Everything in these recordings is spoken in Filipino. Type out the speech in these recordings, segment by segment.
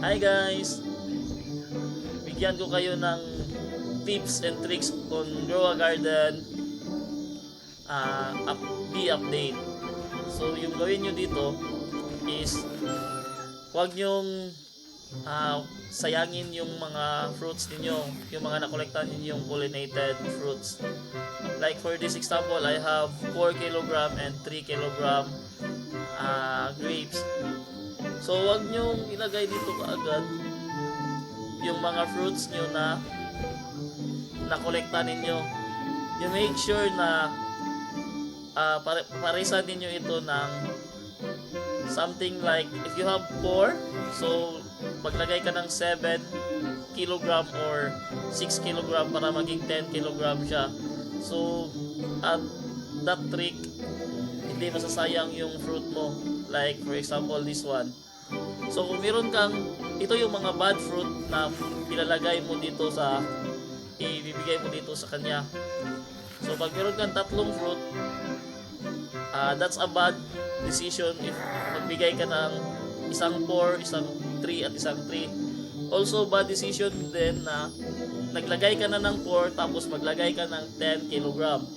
Hi guys! Bigyan ko kayo ng tips and tricks on grow a garden bee update. So yung gawin nyo dito is huwag nyong sayangin yung mga fruits ninyo, yung mga nakolekta ninyong pollinated fruits. Like for this example, I have 4 kilogram and 3 kilogram grapes. So wag nyong ilagay dito kaagad yung mga fruits nyo na nakolekta ninyo. You make sure na parisan ninyo ito ng something like, if you have 4, so maglagay ka ng 7 kilogram or 6 kilogram para maging 10 kilogram siya. So at that trick, hindi masasayang yung fruit mo. Like for example this one. So kung meron kang, ito yung mga bad fruit na ilalagay mo dito sa, ibibigay mo dito sa kanya. So pag meron kang 3 fruit, that's a bad decision if magbigay ka ng isang 4, isang 3 at isang 3. Also bad decision din na naglagay ka na ng 4 tapos maglagay ka ng 10 kilogram.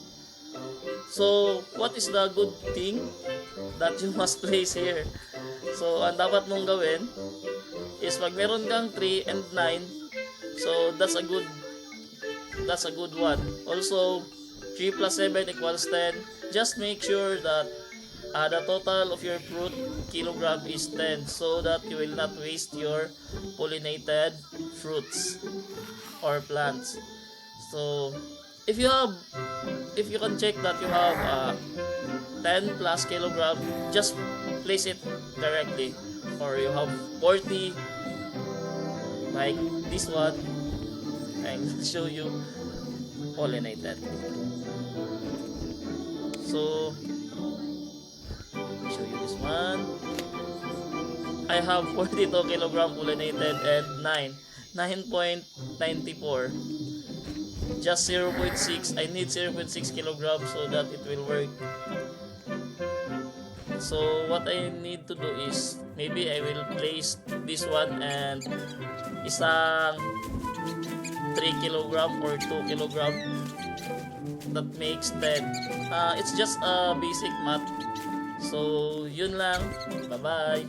So what is the good thing that you must place here? So ang dapat mong gawin is pag meron kang 3 and 9, so that's a good one. Also 3 plus 7 equals 10. Just make sure that the total of your fruit kilogram is 10, so that you will not waste your pollinated fruits or plants. So if you can check that you have 10 plus kilogram, just place it directly. Or you have 40 like this one, and show you pollinated. So show you this one. I have 42 kilogram pollinated and 9.94. Just 0.6. I need 0.6 kilograms so that it will work. So what I need to do is, maybe I will place this one and isang 3 kilogram or 2 kilogram. That makes 10. It's just a basic math. So yun lang. Bye bye.